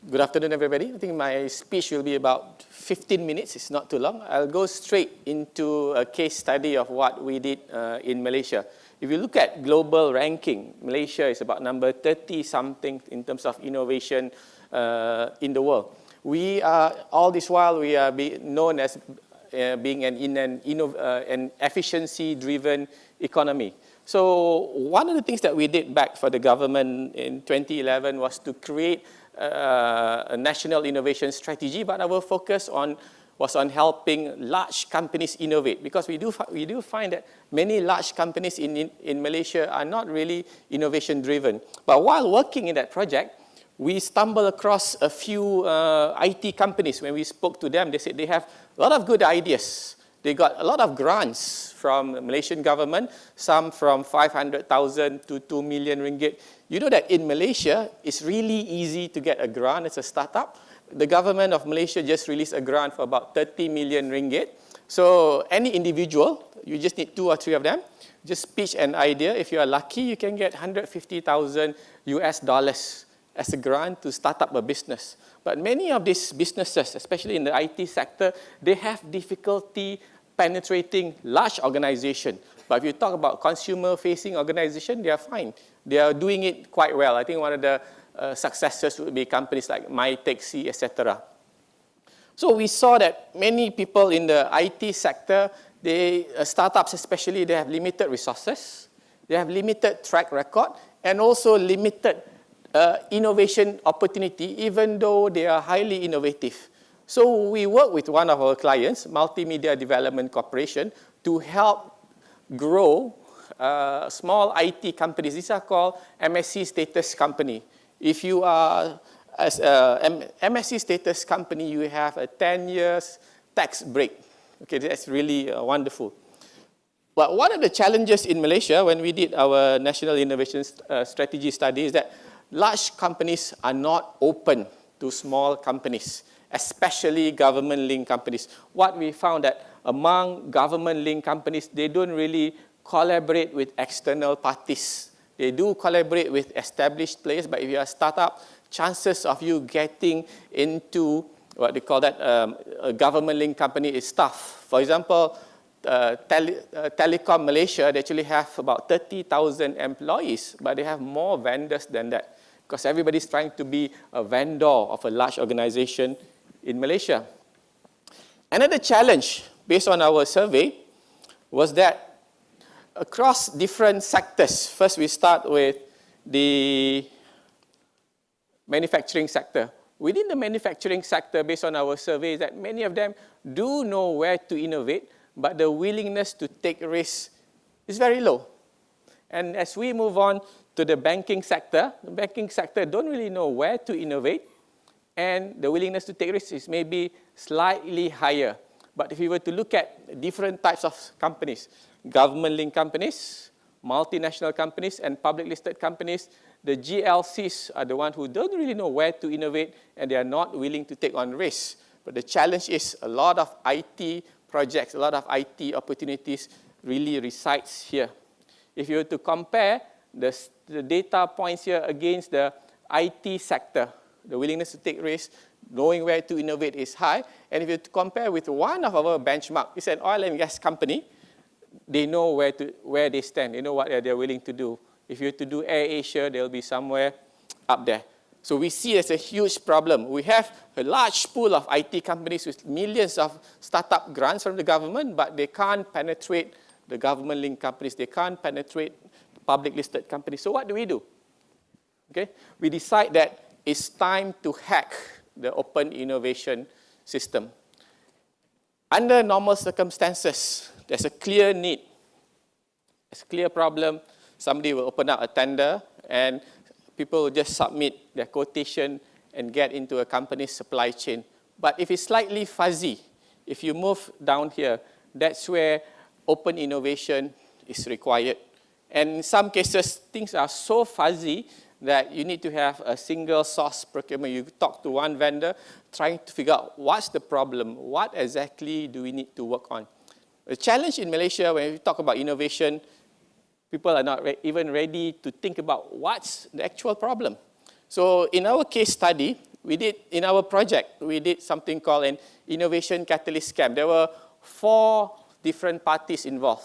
Good afternoon, everybody. I think my speech will be about 15 minutes. It's not too long. I'll go straight into a case study of what we did in Malaysia. If you look at global ranking, Malaysia is about number 30-something in terms of innovation in the world. We are, all this while, we are known as being an efficiency-driven economy. So one of the things that we did back for the government in 2011 was to create a national innovation strategy, but our focus was on helping large companies innovate, because we do find that many large companies in Malaysia are not really innovation driven. But while working in that project, we stumbled across a few IT companies. When we spoke to them, they said they have a lot of good ideas. They got a lot of grants from the Malaysian government, some from 500,000 to 2 million ringgit. You know that in Malaysia, it's really easy to get a grant as a startup. The government of Malaysia just released a grant for about 30 million ringgit. So any individual, you just need 2 or 3 of them, just pitch an idea. If you are lucky, you can get 150,000 US dollars as a grant to start up a business. But many of these businesses, especially in the IT sector, they have difficulty penetrating large organizations. But if you talk about consumer-facing organizations, they are fine. They are doing it quite well. I think one of the successes would be companies like MyTaxi, etc. So we saw that many people in the IT sector, startups especially, they have limited resources, they have limited track record, and also limited innovation opportunity, even though they are highly innovative. So we work with one of our clients, Multimedia Development Corporation, to help grow small IT companies. These are called MSC status company. If you are as a MSC status company, you have a 10 years tax break. Okay, that's really wonderful. But one of the challenges in Malaysia when we did our National Innovation Strategy study is that large companies are not open to small companies, especially government-linked companies. What we found that among government-linked companies, they don't really collaborate with external parties. They do collaborate with established players, but if you are a startup, chances of you getting into what they call that a government-linked company is tough. For example, Telecom Malaysia, they actually have about 30,000 employees, but they have more vendors than that, because everybody's trying to be a vendor of a large organization in Malaysia. Another challenge based on our survey was that across different sectors, first we start with the manufacturing sector. Within the manufacturing sector, based on our survey, that many of them do know where to innovate, but the willingness to take risks is very low. And as we move on to the banking sector don't really know where to innovate, and the willingness to take risks is maybe slightly higher. But if you were to look at different types of companies, government-linked companies, multinational companies, and public-listed companies, the GLCs are the ones who don't really know where to innovate, and they are not willing to take on risks. But the challenge is a lot of IT projects, a lot of IT opportunities really resides here. If you were to compare the data points here against the IT sector, the willingness to take risks, knowing where to innovate is high. And if you compare with one of our benchmark, it's an oil and gas company, they know where they stand, they know what they're willing to do. If you were to do AirAsia, they'll be somewhere up there. So we see it as a huge problem. We have a large pool of IT companies with millions of startup grants from the government, but they can't penetrate the government-linked companies. They can't penetrate public-listed companies. So what do we do? Okay, we decide that it's time to hack the open innovation system. Under normal circumstances, there's a clear need, there's a clear problem. Somebody will open up a tender and people will just submit their quotation and get into a company's supply chain. But if it's slightly fuzzy, if you move down here, that's where open innovation is required. And in some cases, things are so fuzzy that you need to have a single source procurement. You talk to one vendor trying to figure out what's the problem, what exactly do we need to work on. The challenge in Malaysia when we talk about innovation, people are not even ready to think about what's the actual problem. So in our case study, we did, in our project, we did something called an innovation catalyst camp. There were 4 different parties involved.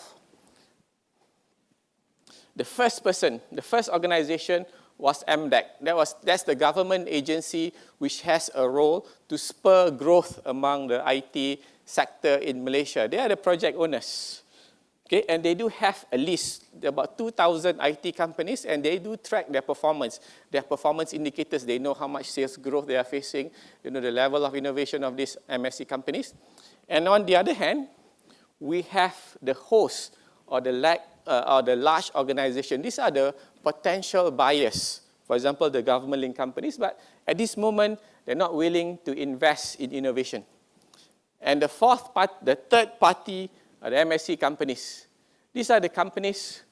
The first person, the first organization was MDEC. That's the government agency which has a role to spur growth among the IT sector in Malaysia. They are the project owners. Okay, and they do have a list, about 2,000 IT companies, and they do track their performance indicators. They know how much sales growth they are facing, you know, the level of innovation of these MSC companies. And on the other hand, we have the host or the large organization. These are the potential buyers. For example, the government-linked companies, but at this moment, they're not willing to invest in innovation. And the third party are the MSC companies. These are the companies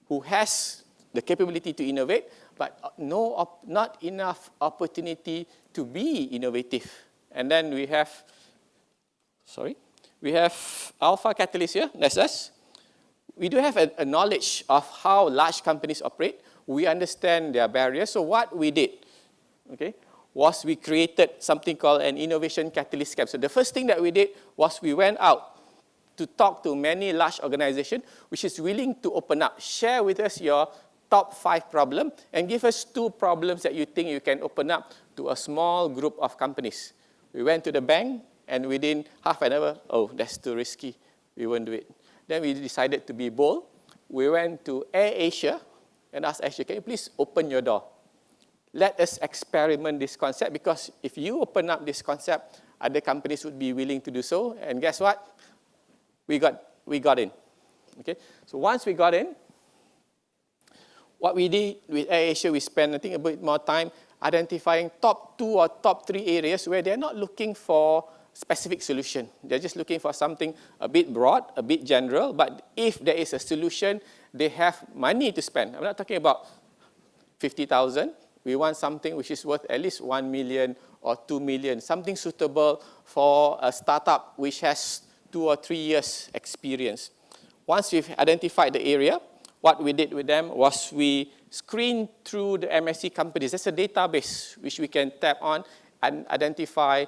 who has the capability to innovate, but not enough opportunity to be innovative. And then we have Alpha Catalyst here, that's us. We do have a knowledge of how large companies operate. We understand their barriers. So what we did, okay, was we created something called an innovation catalyst camp. So the first thing that we did was we went out to talk to many large organizations which is willing to open up. Share with us your top 5 problems and give us 2 problems that you think you can open up to a small group of companies. We went to the bank and within half an hour, oh, that's too risky. We won't do it. Then we decided to be bold. We went to AirAsia and asked Asia, can you please open your door? Let us experiment this concept, because if you open up this concept, other companies would be willing to do so. And guess what? We got in. Okay? So once we got in, what we did with AirAsia, we spent, I think, a bit more time identifying top 2 or top 3 areas where they're not looking for specific solution. They're just looking for something a bit broad, a bit general, but if there is a solution, they have money to spend. I'm not talking about 50,000. We want something which is worth at least 1 million or 2 million, something suitable for a startup which has 2 or 3 years experience. Once we've identified the area, what we did with them was we screened through the MSC companies. There's a database which we can tap on and identify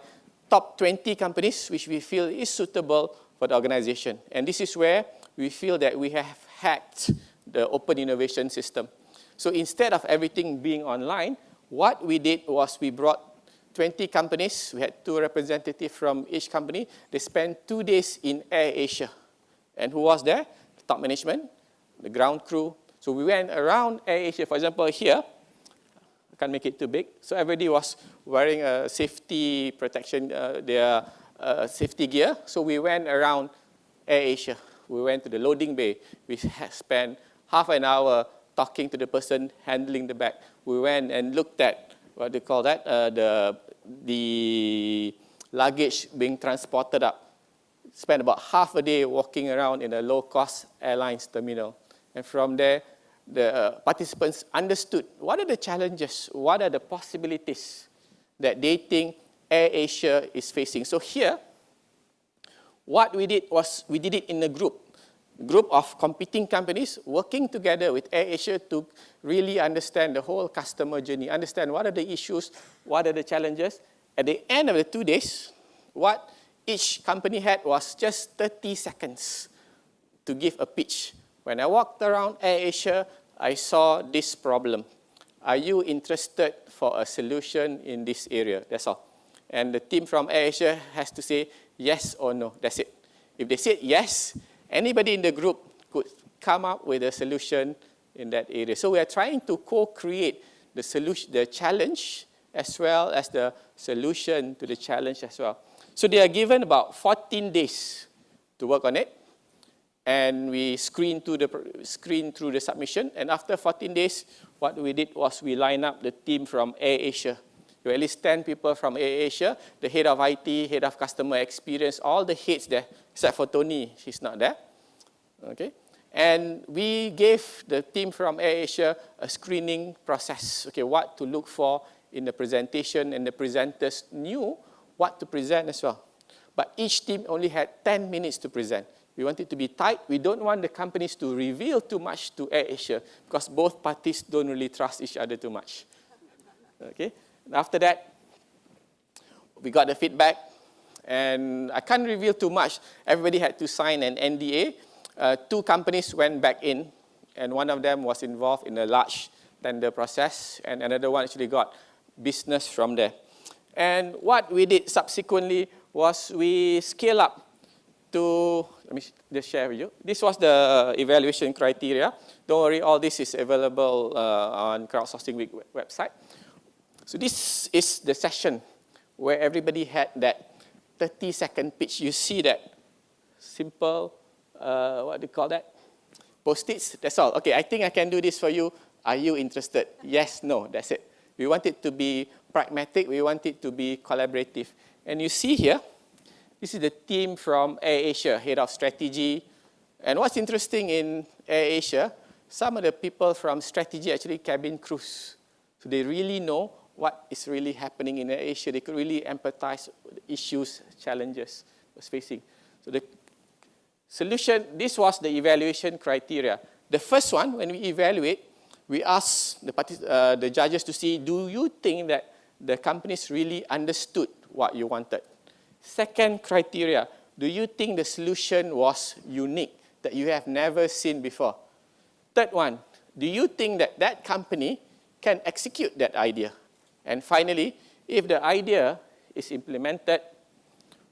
top 20 companies which we feel is suitable for the organization. And this is where we feel that we have hacked the open innovation system. So instead of everything being online, what we did was we brought 20 companies. We had 2 representatives from each company. They spent 2 days in AirAsia. And who was there? The top management, the ground crew. So we went around AirAsia. For example, here, I can't make it too big. So everybody was wearing a safety protection, their safety gear. So we went around AirAsia. We went to the loading bay. We spent half an hour talking to the person handling the bag. We went and looked at, what do you call that, the luggage being transported up. Spent about half a day walking around in a low-cost airlines terminal. And from there, the participants understood what are the challenges, what are the possibilities that they think AirAsia is facing. So here, what we did was we did it in a group of competing companies working together with AirAsia to really understand the whole customer journey, understand what are the issues, what are the challenges. At the end of the 2 days, what each company had was just 30 seconds to give a pitch. When I walked around AirAsia, I saw this problem. Are you interested for a solution in this area? That's all. And the team from AirAsia has to say yes or no. That's it. If they said yes, anybody in the group could come up with a solution in that area. So we are trying to co-create the solution, the challenge, as well as the solution to the challenge as well. So they are given about 14 days to work on it. And we screen through the submission. And after 14 days, what we did was we lined up the team from AirAsia. There were at least 10 people from AirAsia, the head of IT, head of customer experience, all the heads there, except for Tony, she's not there. Okay? And we gave the team from AirAsia a screening process, okay, what to look for in the presentation, and the presenters knew what to present as well. But each team only had 10 minutes to present. We want it to be tight. We don't want the companies to reveal too much to AirAsia because both parties don't really trust each other too much. Okay? And after that, we got the feedback, and I can't reveal too much. Everybody had to sign an NDA. 2 companies went back in, and one of them was involved in a large tender process, and another one actually got business from there. And what we did subsequently was we scale up to, let me just share with you. This was the evaluation criteria. Don't worry, all this is available on Crowdsourcing Week website. So this is the session where everybody had that 30-second pitch. You see that simple, what do you call that? Post-its, that's all. Okay, I think I can do this for you. Are you interested? Yes, no, that's it. We want it to be pragmatic. We want it to be collaborative. And you see here, this is the team from AirAsia, head of strategy. And what's interesting in AirAsia, some of the people from strategy actually cabin crews. So they really know what is really happening in AirAsia. They could really empathize with the issues, challenges was facing. So the solution, this was the evaluation criteria. The first one, when we evaluate, we ask the judges to see, do you think that the companies really understood what you wanted? Second criteria, do you think the solution was unique, that you have never seen before? Third one, do you think that that company can execute that idea? And finally, if the idea is implemented,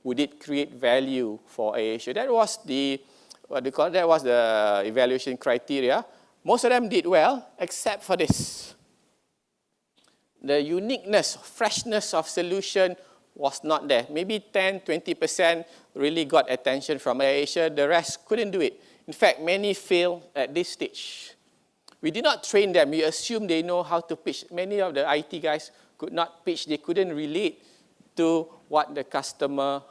would it create value for AirAsia? That was the, that was the evaluation criteria. Most of them did well, except for this. The uniqueness, freshness of solution was not there. Maybe 10, 20% really got attention from AirAsia. The rest couldn't do it. In fact, many failed at this stage. We did not train them. We assumed they know how to pitch. Many of the IT guys could not pitch. They couldn't relate to what the customer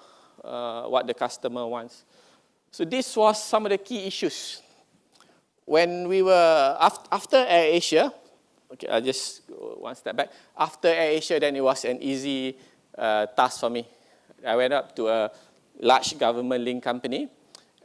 wants. So this was some of the key issues. When we were, after AirAsia, okay, I'll just go one step back. After AirAsia, then it was an easy task for me. I went up to a large government-linked company,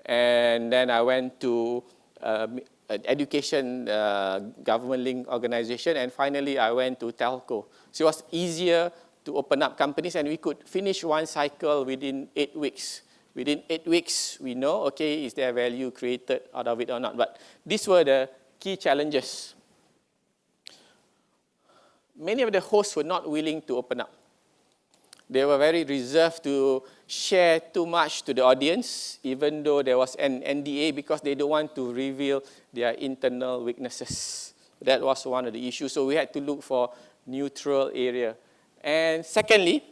and then I went to an education government-linked organization, and finally I went to telco. So it was easier to open up companies, and we could finish one cycle within 8 weeks. Within 8 weeks, we know, okay, is there value created out of it or not? But these were the key challenges. Many of the hosts were not willing to open up. They were very reserved to share too much to the audience, even though there was an NDA, because they don't want to reveal their internal weaknesses. That was one of the issues. So we had to look for neutral area. And secondly,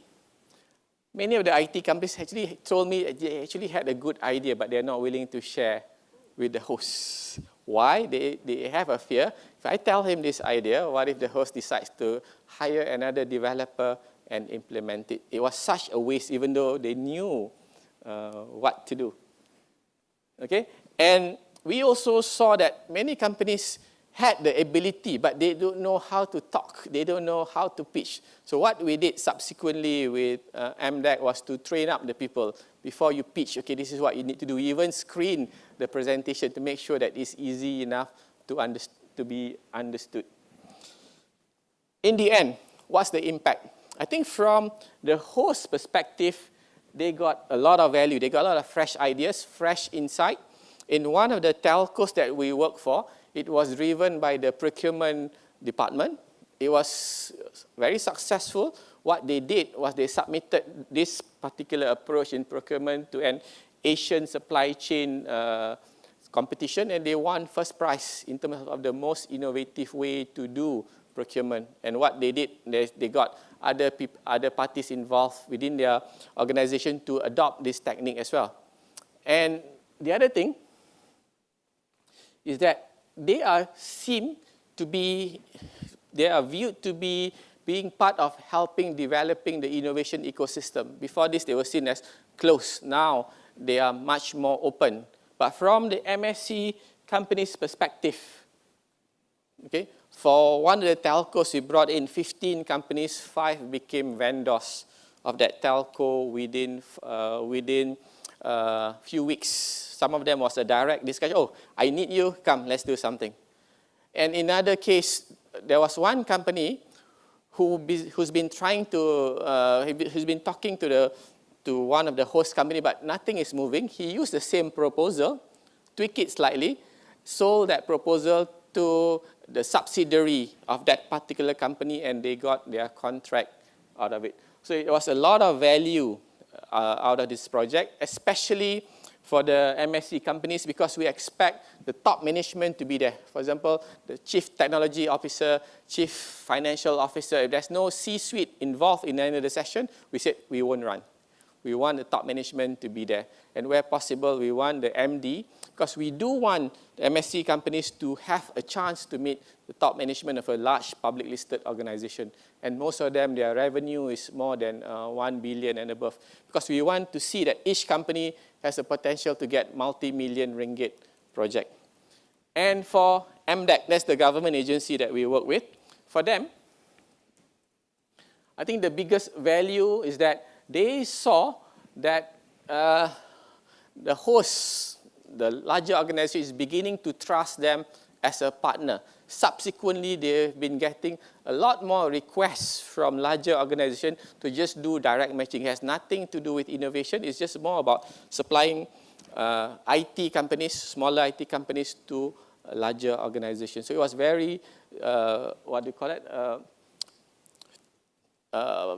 many of the IT companies actually told me they actually had a good idea, but they're not willing to share with the hosts. Why? They have a fear. If I tell him this idea, what if the host decides to hire another developer and implement it? It was such a waste, even though they knew what to do. Okay? And we also saw that many companies had the ability, but they don't know how to talk. They don't know how to pitch. So what we did subsequently with MDEC was to train up the people. Before you pitch, okay, this is what you need to do. We even screen the presentation to make sure that it's easy enough to be understood. In the end, what's the impact? I think from the host perspective, they got a lot of value. They got a lot of fresh ideas, fresh insight. In one of the telcos that we work for, it was driven by the procurement department. It was very successful. What they did was they submitted this particular approach in procurement to an Asian supply chain competition, and they won first prize in terms of the most innovative way to do procurement. And what they did, they got other parties involved within their organization to adopt this technique as well. And the other thing is that they are viewed to be being part of helping developing the innovation ecosystem. Before this, they were seen as closed. Now, they are much more open. But from the MSC company's perspective, okay, for one of the telcos, we brought in 15 companies, 5 became vendors of that telco within few weeks. Some of them was a direct discussion. Oh, I need you, come, let's do something. And in another case, there was one company who's been trying to, who's been talking to one of the host company, but nothing is moving. He used the same proposal, tweak it slightly, sold that proposal to the subsidiary of that particular company, and they got their contract out of it. So it was a lot of value out of this project, especially for the MSC companies, because we expect the top management to be there. For example, the chief technology officer, chief financial officer. If there's no C-suite involved in any of the session, we said we won't run. We want the top management to be there. And where possible, we want the MD, because we do want the MSC companies to have a chance to meet the top management of a large public listed organization. And most of them, their revenue is more than 1 billion and above. Because we want to see that each company has the potential to get multi-million ringgit project. And for MDEC, that's the government agency that we work with. For them, I think the biggest value is that they saw that the hosts, the larger organization, is beginning to trust them as a partner. Subsequently, they've been getting a lot more requests from larger organizations to just do direct matching. It has nothing to do with innovation. It's just more about supplying IT companies, smaller IT companies to larger organizations. So it was very, what do you call it,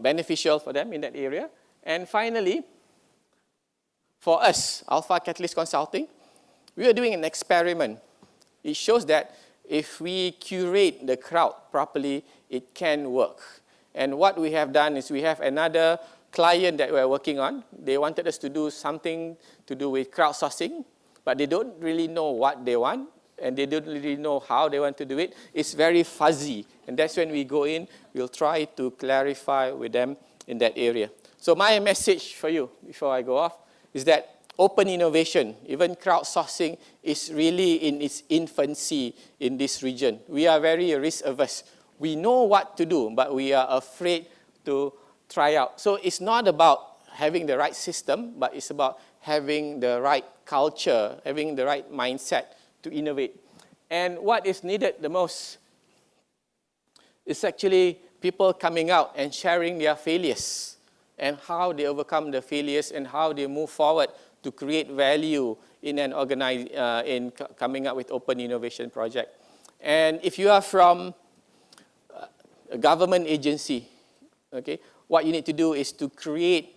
beneficial for them in that area. And finally, for us, Alpha Catalyst Consulting, we are doing an experiment. It shows that if we curate the crowd properly, it can work. And what we have done is we have another client that we're working on. They wanted us to do something to do with crowdsourcing, but they don't really know what they want, and they don't really know how they want to do it. It's very fuzzy. And that's when we go in, we'll try to clarify with them in that area. So my message for you, before I go off, is that open innovation, even crowdsourcing, is really in its infancy in this region. We are very risk averse. We know what to do, but we are afraid to try out. So it's not about having the right system, but it's about having the right culture, having the right mindset to innovate. And what is needed the most is actually people coming out and sharing their failures and how they overcome the failures and how they move forward to create value in an in coming up with open innovation project. And if you are from a government agency, okay, what you need to do is to create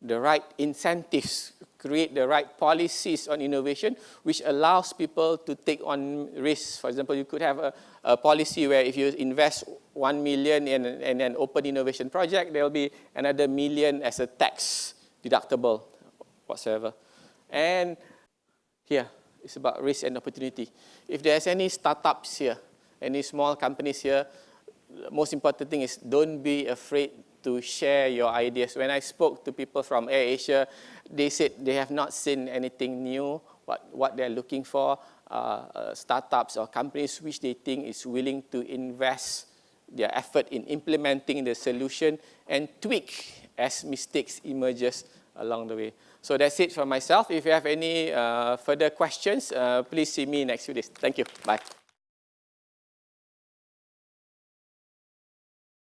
the right incentives, create the right policies on innovation, which allows people to take on risks. For example, you could have a policy where if you invest 1 million in an open innovation project, there will be another million as a tax deductible, whatsoever. And here, it's about risk and opportunity. If there's any startups here, any small companies here, the most important thing is don't be afraid to share your ideas. When I spoke to people from AirAsia, they said they have not seen anything new, what they're looking for, startups or companies which they think is willing to invest their effort in implementing the solution and tweak as mistakes emerges along the way. So that's it for myself. If you have any further questions, please see me next few days. Thank you. Bye.